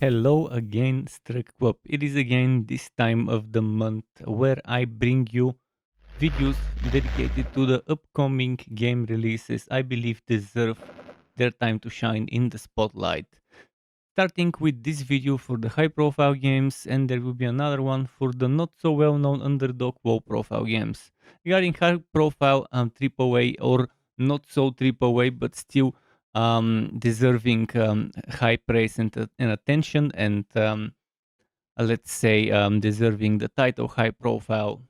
Hello again, STRUCKTLF. It is again this time of the month where I bring you videos dedicated to the upcoming game releases I believe deserve their time to shine in the spotlight. Starting with this video for the high profile games, and there will be another one for the not so well known underdog low profile games. Regarding high profile AAA or not so AAA but still deserving high praise and attention, and let's say deserving the title high profile.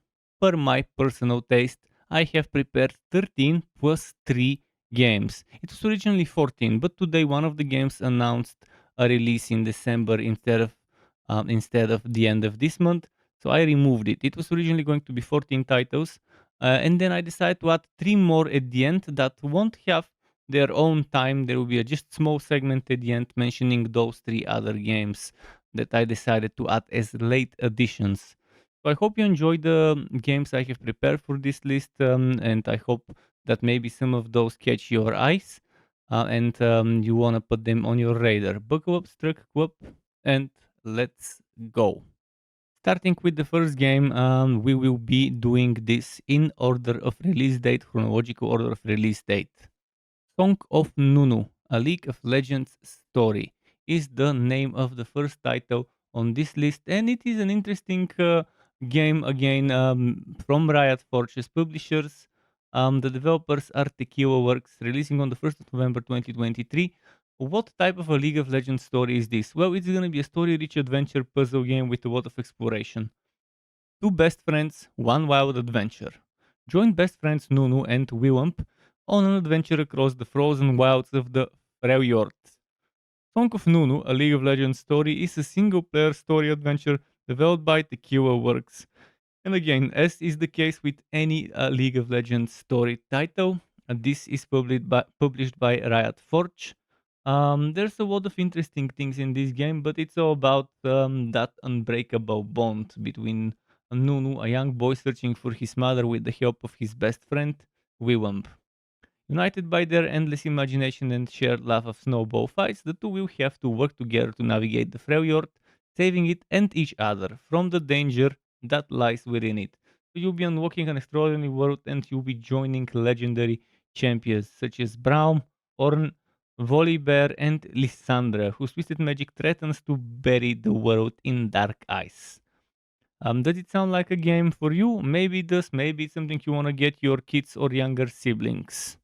Per my personal taste, I have prepared 13 plus 3 games. It was originally 14, but today one of the games announced a release in December instead of the end of this month. So I removed it. It was originally going to be 14 titles, and then I decided to add 3 more at the end that won't have their own time. There will be a just small segment at the end mentioning those 3 other games that I decided to add as late additions. So I hope you enjoy the games I have prepared for this list, and I hope that maybe some of those catch your eyes, and you want to put them on your radar. Buckle up, STRUCKTLF, and let's go. Starting with the first game, we will be doing this in order of release date, chronological order of release date. Song of Nunu, a League of Legends story, is the name of the first title on this list, and it is an interesting game again from Riot Forge's publishers. The developers are Tequila Works, releasing on the 1st of November 2023. What type of a League of Legends story is this? Well, it's going to be a story rich adventure puzzle game with a lot of exploration. Two best friends, one wild adventure. Join best friends Nunu and Willump on an adventure across the frozen wilds of the Freljord. Song of Nunu, a League of Legends story, is a single-player story adventure developed by Tequila Works. And again, as is the case with any League of Legends story title, this is published by Riot Forge. There's a lot of interesting things in this game, but it's all about that unbreakable bond between Nunu, a young boy searching for his mother with the help of his best friend, Willump. United by their endless imagination and shared love of snowball fights, the two will have to work together to navigate the Freljord, saving it and each other from the danger that lies within it. So you'll be unlocking an extraordinary world and you'll be joining legendary champions such as Braum, Ornn, Volibear, and Lissandra, whose twisted magic threatens to bury the world in dark ice. Does it sound like a game for you? Maybe it does, maybe it's something you want to get your kids or younger siblings.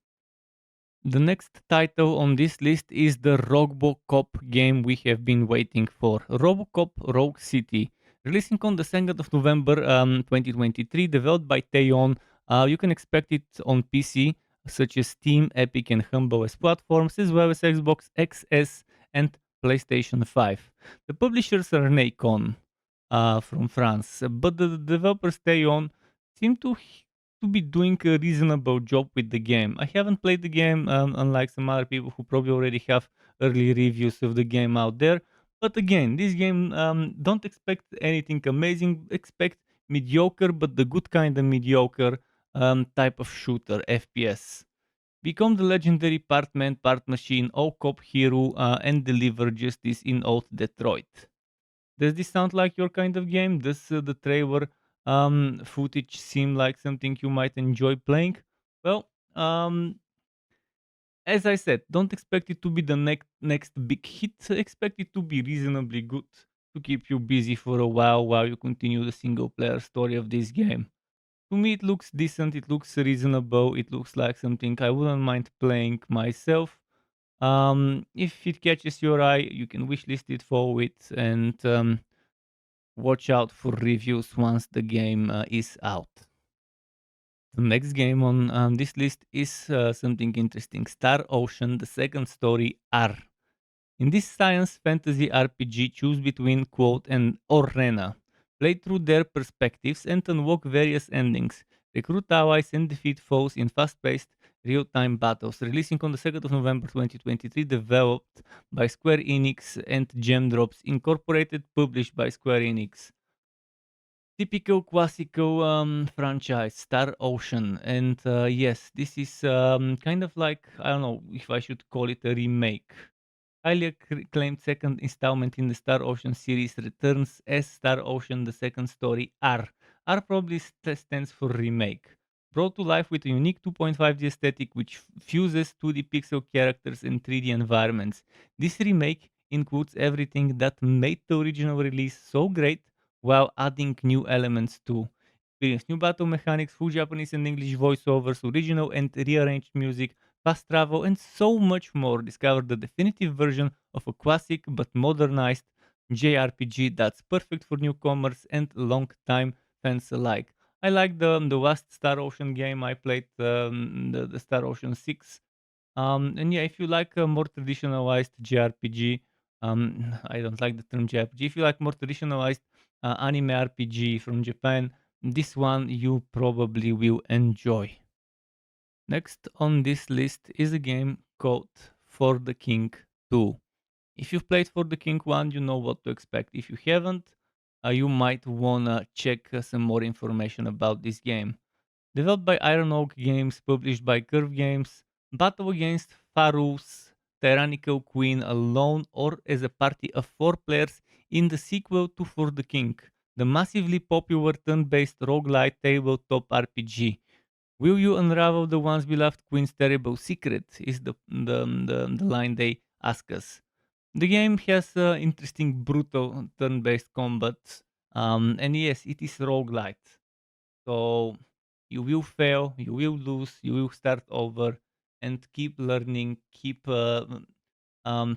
The next title on this list is the RoboCop game we have been waiting for. RoboCop Rogue City, releasing on the 2nd of November 2023, developed by Teon. You can expect it on PC, such as Steam, Epic, and Humble as platforms, as well as Xbox XS and PlayStation 5. The publishers are Nacon from France, but the developers Teon seem to be doing a reasonable job with the game. I haven't played the game, unlike some other people who probably already have early reviews of the game out there. But again, this game, don't expect anything amazing. Expect mediocre, but the good kind of mediocre type of shooter, FPS. Become the legendary part man, part machine, all cop hero, and deliver justice in old Detroit. Does this sound like your kind of game? Does the trailer footage seem like something you might enjoy playing? Well, as I said, don't expect it to be the next big hit. Expect it to be reasonably good to keep you busy for a while you continue the single player story of this game. To me, it looks decent. It looks reasonable. It looks like something I wouldn't mind playing myself. If it catches your eye, you can wishlist it for it and watch out for reviews once the game is out. The next game on this list is something interesting. Star Ocean, the second story, R. In this science fantasy RPG, choose between quote and Orrena. Play through their perspectives and unlock various endings. Recruit allies and defeat foes in fast-paced, real-time battles. Releasing on the 2nd of November 2023, developed by Square Enix and Gemdrops Incorporated, published by Square Enix. Typical classical franchise, Star Ocean, and yes, this is kind of like, I don't know if I should call it a remake. Highly acclaimed second installment in the Star Ocean series returns as Star Ocean: The Second Story R. R probably stands for remake. Brought to life with a unique 2.5D aesthetic which fuses 2D pixel characters and 3D environments. This remake includes everything that made the original release so great while adding new elements too. Experience new battle mechanics, full Japanese and English voiceovers, original and rearranged music, fast travel, and so much more. Discover the definitive version of a classic but modernized JRPG that's perfect for newcomers and long-time fans alike. I like the last Star Ocean game I played, the Star Ocean 6. And yeah, if you like a more traditionalized JRPG, I don't like the term JRPG. If you like more traditionalized anime RPG from Japan, this one you probably will enjoy. Next on this list is a game called For the King 2. If you've played For the King 1, you know what to expect. If you haven't, you might wanna check some more information about this game. Developed by Iron Oak Games, published by Curve Games, battle against Faru's tyrannical queen alone or as a party of 4 players in the sequel to For the King, the massively popular turn-based roguelite tabletop RPG. Will you unravel the once beloved queen's terrible secret? Is the line they ask us. The game has interesting, brutal turn-based combat, and yes, it is roguelite. So you will fail, you will lose, you will start over, and keep learning, keep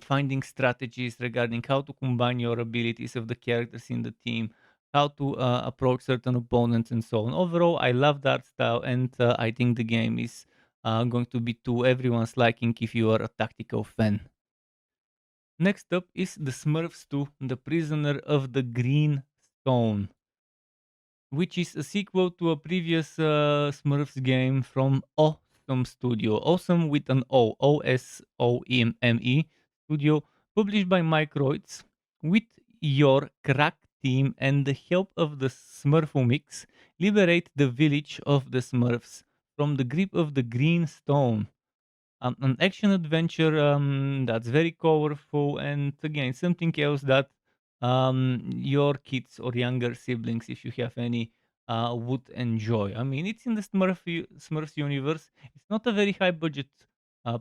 finding strategies regarding how to combine your abilities of the characters in the team, how to approach certain opponents, and so on. Overall, I love that style, and I think the game is going to be to everyone's liking if you are a tactical fan. Next up is the Smurfs 2, The Prisoner of the Green Stone, which is a sequel to a previous Smurfs game from Awesome Studio. Awesome with an O, OSOME Studio, published by Mike Reutz. With your crack team and the help of the Smurfomix, liberate the village of the Smurfs from the grip of the Green Stone. An action adventure that's very colorful, and again something else that your kids or younger siblings, if you have any, would enjoy. I mean, it's in the Smurfs universe. It's not a very high budget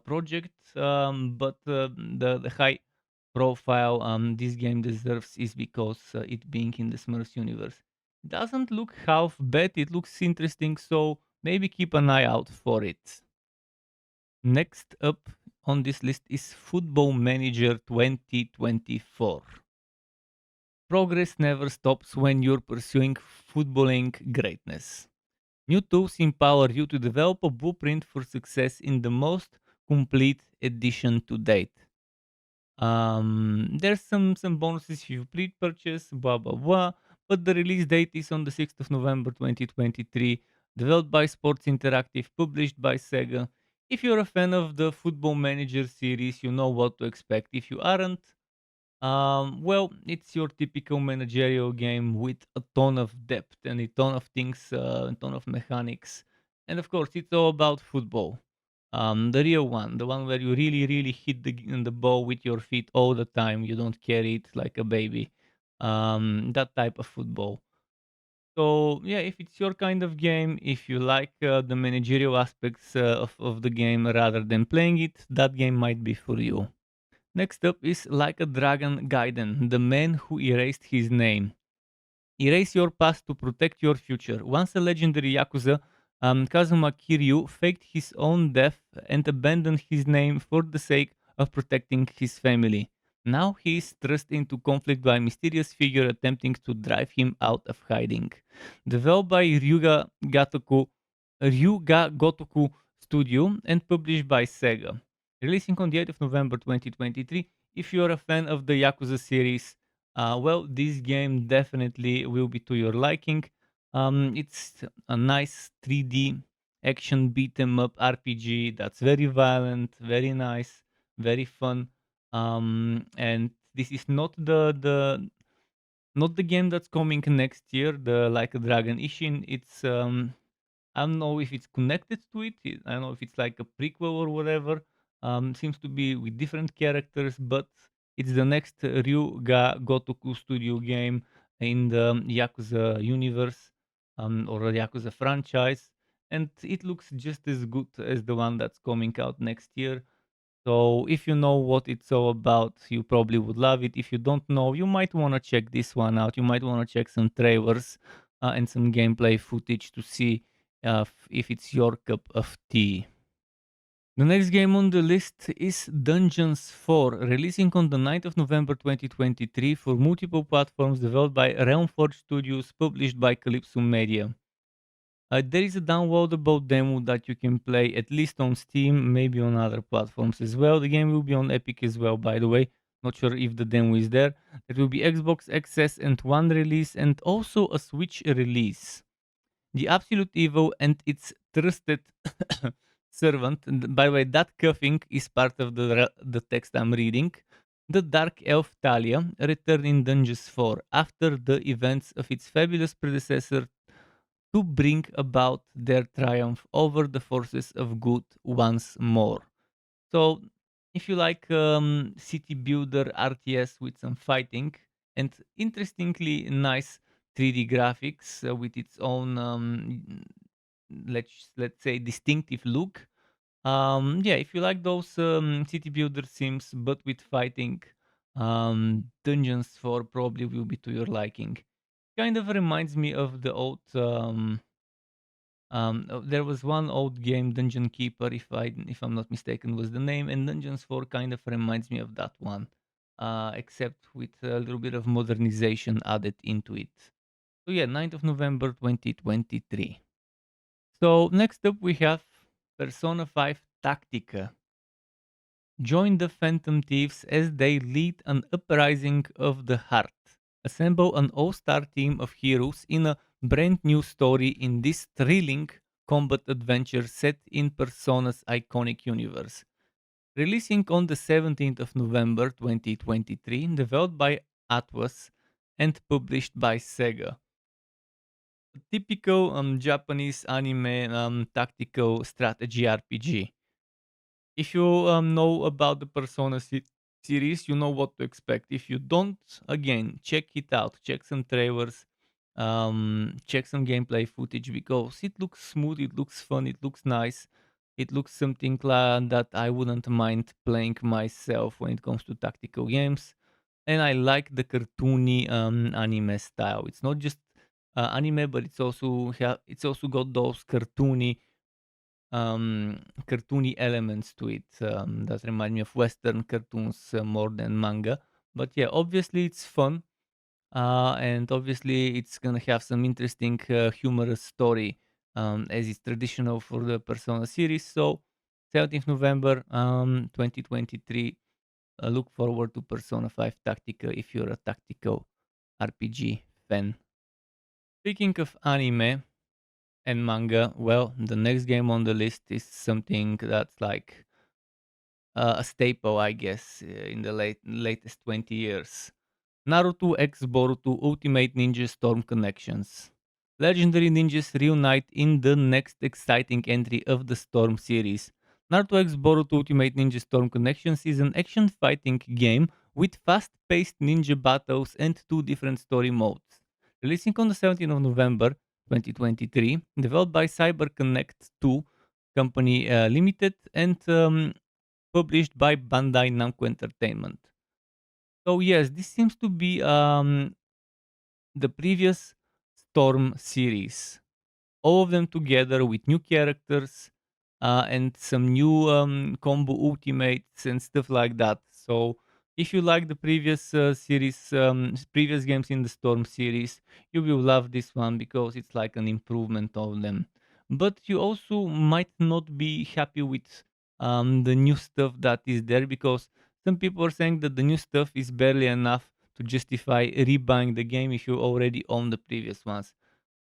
project, but the high profile this game deserves is because it being in the Smurfs universe. Doesn't look half bad. It looks interesting, so maybe keep an eye out for it. Next up on this list is Football Manager 2024. Progress never stops when you're pursuing footballing greatness. New tools empower you to develop a blueprint for success in the most complete edition to date. There's some bonuses if you pre-purchase, blah blah blah. But the release date is on the 6th of November 2023. Developed by Sports Interactive, published by Sega. If you're a fan of the Football Manager series, you know what to expect. If you aren't, well, it's your typical managerial game with a ton of depth and a ton of things, a ton of mechanics, and of course, it's all about football. The real one, the one where you really, really hit the ball with your feet all the time. You don't carry it like a baby. That type of football. So yeah, if it's your kind of game, if you like the managerial aspects of the game rather than playing it, that game might be for you. Next up is Like a Dragon Gaiden, the man who erased his name. Erase your past to protect your future. Once a legendary Yakuza, Kazuma Kiryu faked his own death and abandoned his name for the sake of protecting his family. Now he is thrust into conflict by a mysterious figure attempting to drive him out of hiding. Developed by Ryuga Gotoku Studio and published by Sega. Releasing on the 8th of November 2023. If you're a fan of the Yakuza series, well, this game definitely will be to your liking. It's a nice 3D action beat 'em up RPG that's very violent, very nice, very fun. And this is not the game that's coming next year, the Like a Dragon Ishin. It's I don't know if it's connected to it. I don't know if it's like a prequel or whatever. Seems to be with different characters, but it's the next Ryuga Gotoku studio game in the Yakuza universe, or the Yakuza franchise, and it looks just as good as the one that's coming out next year. So if you know what it's all about, you probably would love it. If you don't know, you might want to check this one out. You might want to check some trailers and some gameplay footage to see if it's your cup of tea. The next game on the list is Dungeons 4, releasing on the 9th of November 2023 for multiple platforms, developed by Realmforge Studios, published by Calypso Media. There is a downloadable demo that you can play at least on Steam, maybe on other platforms as well. The game will be on Epic as well, by the way. Not sure if the demo is there. There will be Xbox Access and One release, and also a Switch release. The Absolute Evil and its trusted servant. And by the way, that coughing is part of the text I'm reading. The Dark Elf Talia returned in Dungeons 4 after the events of its fabulous predecessor to bring about their triumph over the forces of good once more. So, if you like city builder RTS with some fighting and interestingly nice 3D graphics with its own let's say distinctive look. Yeah, if you like those city builder sims but with fighting, Dungeons 4 probably will be to your liking. Kind of reminds me of the old there was one old game, Dungeon Keeper, if I'm not mistaken, was the name, and Dungeons 4 kind of reminds me of that one, except with a little bit of modernization added into it. So yeah, 9th of November 2023. So next up we have Persona 5 Tactica. Join the Phantom Thieves as they lead an uprising of the heart. Assemble an all-star team of heroes in a brand new story in this thrilling combat adventure set in Persona's iconic universe. Releasing on the 17th of November 2023, developed by Atlas and published by Sega. Typical Japanese anime tactical strategy RPG. If you know about the Persona series, you know what to expect. If you don't, again, check it out. Check some trailers, check some gameplay footage because it looks smooth, it looks fun, it looks nice. It looks something that I wouldn't mind playing myself when it comes to tactical games. And I like the cartoony anime style. It's not just anime, but it's also got those cartoony elements to it that remind me of Western cartoons more than manga. But yeah, obviously it's fun, and obviously it's gonna have some interesting, humorous story, as is traditional for the Persona series. So, 17th November, 2023. Look forward to Persona 5 Tactica if you're a tactical RPG fan. Speaking of anime and manga, well, the next game on the list is something that's like a staple, I guess, in the latest 20 years. Naruto X Boruto Ultimate Ninja Storm Connections. Legendary ninjas reunite in the next exciting entry of the Storm series. Naruto X Boruto Ultimate Ninja Storm Connections is an action fighting game with fast paced ninja battles and two different story modes. Releasing on the 17th of November 2023, developed by CyberConnect 2 Company Limited and published by Bandai Namco Entertainment. So yes, this seems to be the previous Storm series, all of them together with new characters and some new combo ultimates and stuff like that. So if you like the previous series, previous games in the Storm series, you will love this one because it's like an improvement of them. But you also might not be happy with the new stuff that is there because some people are saying that the new stuff is barely enough to justify rebuying the game if you already own the previous ones.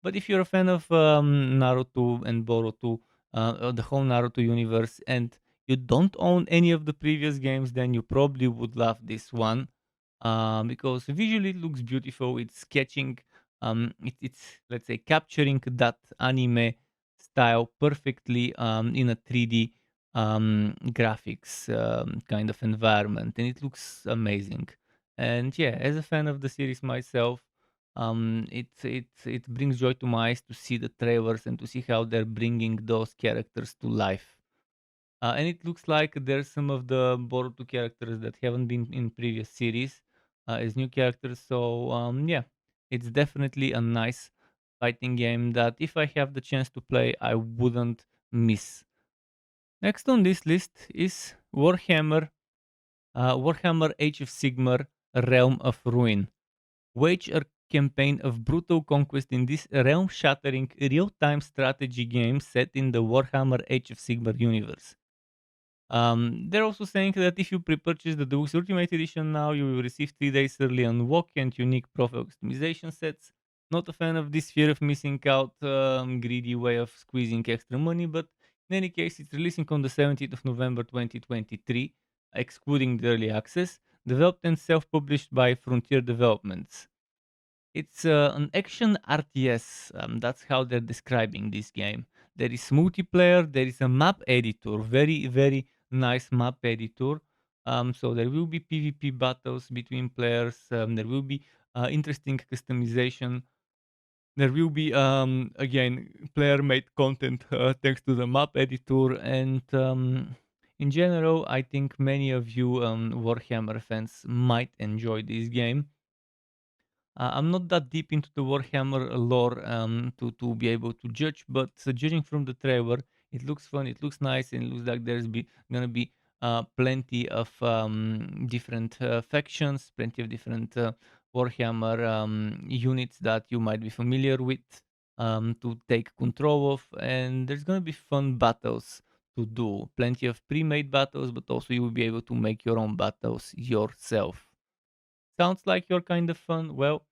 But if you're a fan of Naruto and Boruto, the whole Naruto universe, and you don't own any of the previous games, then you probably would love this one because visually it looks beautiful. It's sketching, it's let's say capturing that anime style perfectly in a 3D. graphics kind of environment, and it looks amazing. And yeah, as a fan of the series myself, it brings joy to my eyes to see the trailers and to see how they're bringing those characters to life. And it looks like there's some of the Boruto characters that haven't been in previous series as new characters. So yeah, it's definitely a nice fighting game that if I have the chance to play, I wouldn't miss. Next on this list is Warhammer Age of Sigmar Realm of Ruin. Wage a campaign of brutal conquest in this realm-shattering real-time strategy game set in the Warhammer Age of Sigmar universe. They're also saying that if you pre-purchase the Deluxe Ultimate Edition now, you will receive 3 days early unlock and unique profile customization sets. Not a fan of this fear of missing out greedy way of squeezing extra money, but in any case, it's releasing on the 17th of November 2023, excluding the early access, developed and self-published by Frontier Developments. It's an action RTS. That's how they're describing this game. There is multiplayer. There is a map editor. Very, very nice map editor. So there will be PvP battles between players. There will be interesting customization. There will be again player-made content thanks to the map editor. And in general, I think many of you Warhammer fans might enjoy this game. I'm not that deep into the Warhammer lore to be able to judge, but judging from the trailer, it looks fun, it looks nice, and it looks like gonna be plenty of different factions, plenty of different Warhammer units that you might be familiar with to take control of, and there's gonna be fun battles to do. Plenty of pre-made battles, but also you will be able to make your own battles yourself. Sounds like your kind of fun. Well,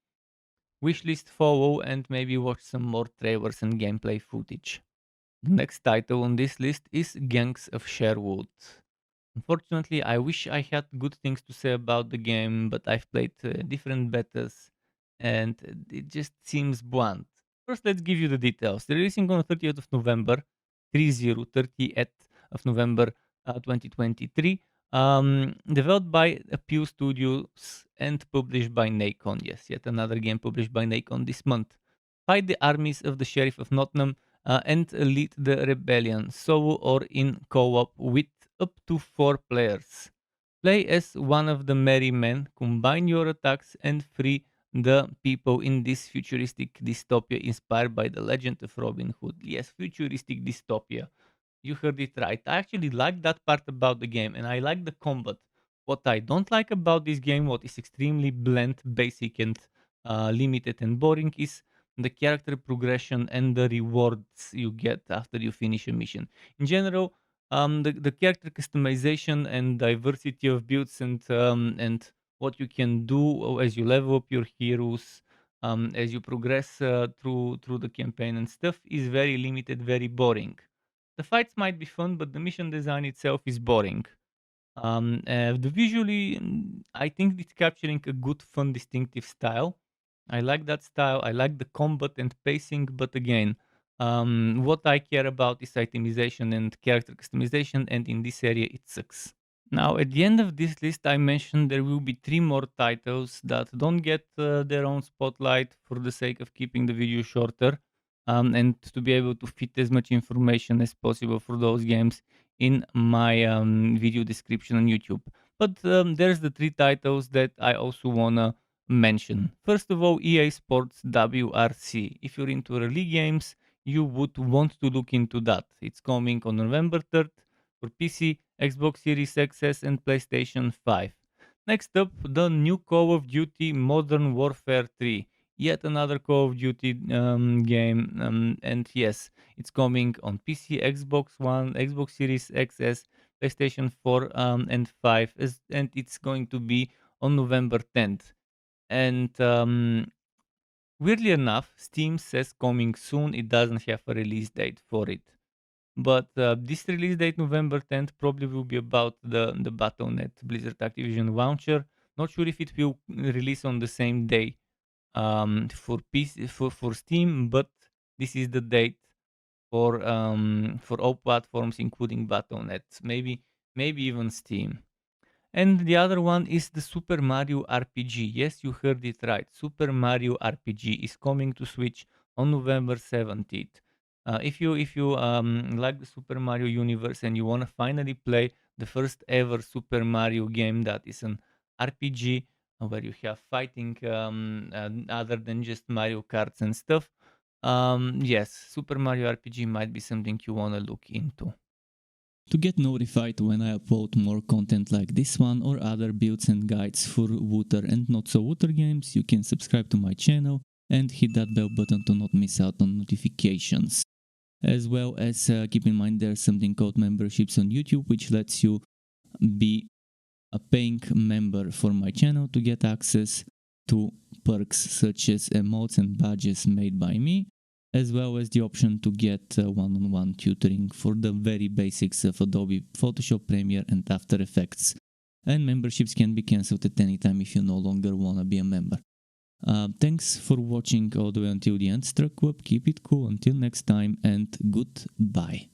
wishlist follow and maybe watch some more trailers and gameplay footage. The next title on this list is Gangs of Sherwood. Unfortunately, I wish I had good things to say about the game, but I've played different betas and it just seems blunt. First, let's give you the details. They're releasing on the 30th of November, 30th of November 2023. Developed by Pew Studios and published by Nacon. Yes, yet another game published by Nacon this month. Fight the armies of the Sheriff of Nottingham and lead the rebellion, solo or in co-op with up to 4 players. Play as one of the merry men, combine your attacks, and free the people in this futuristic dystopia inspired by the legend of Robin Hood. Yes, futuristic dystopia. You heard it right. I actually like that part about the game, and I like the combat. What I don't like about this game, what is extremely bland, basic, and limited and boring, is the character progression and the rewards you get after you finish a mission. In general, the character customization and diversity of builds and what you can do as you level up your heroes, as you progress through the campaign and stuff, is very limited, very boring. The fights might be fun, but the mission design itself is boring. The visually, I think it's capturing a good, fun, distinctive style. I like that style. I like the combat and pacing, but again, what I care about is itemization and character customization, and in this area, it sucks. Now, at the end of this list, I mentioned there will be 3 more titles that don't get their own spotlight for the sake of keeping the video shorter and to be able to fit as much information as possible for those games in my video description on YouTube. But there's the 3 titles that I also want to mention. First of all, EA Sports WRC. If you're into rally games, you would want to look into that. It's coming on November 3rd for PC, Xbox Series XS, and PlayStation 5. Next up, the new Call of Duty Modern Warfare 3. Yet another Call of Duty game, and yes, it's coming on PC, Xbox One, Xbox Series XS, PlayStation 4 and 5, and it's going to be on November 10th. And weirdly enough, Steam says coming soon. It doesn't have a release date for it. But this release date, November 10th, probably will be about the Battle.net Blizzard Activision launcher. Not sure if it will release on the same day for PC, for Steam, but this is the date for all platforms, including Battle.net, maybe even Steam. And the other one is the Super Mario RPG. Yes, you heard it right. Super Mario RPG is coming to Switch on November 17th. If you like the Super Mario universe and you want to finally play the first ever Super Mario game that is an RPG where you have fighting other than just Mario Karts and stuff, yes, Super Mario RPG might be something you want to look into. To get notified when I upload more content like this one or other builds and guides for Wooter and not so Wooter games, you can subscribe to my channel and hit that bell button to not miss out on notifications. As well as keep in mind there's something called memberships on YouTube, which lets you be a paying member for my channel to get access to perks such as emotes and badges made by me, as well as the option to get one-on-one tutoring for the very basics of Adobe Photoshop, Premiere and After Effects. And memberships can be cancelled at any time if you no longer want to be a member. Thanks for watching all the way until the end, STRUCKTLF. Keep it cool until next time and goodbye.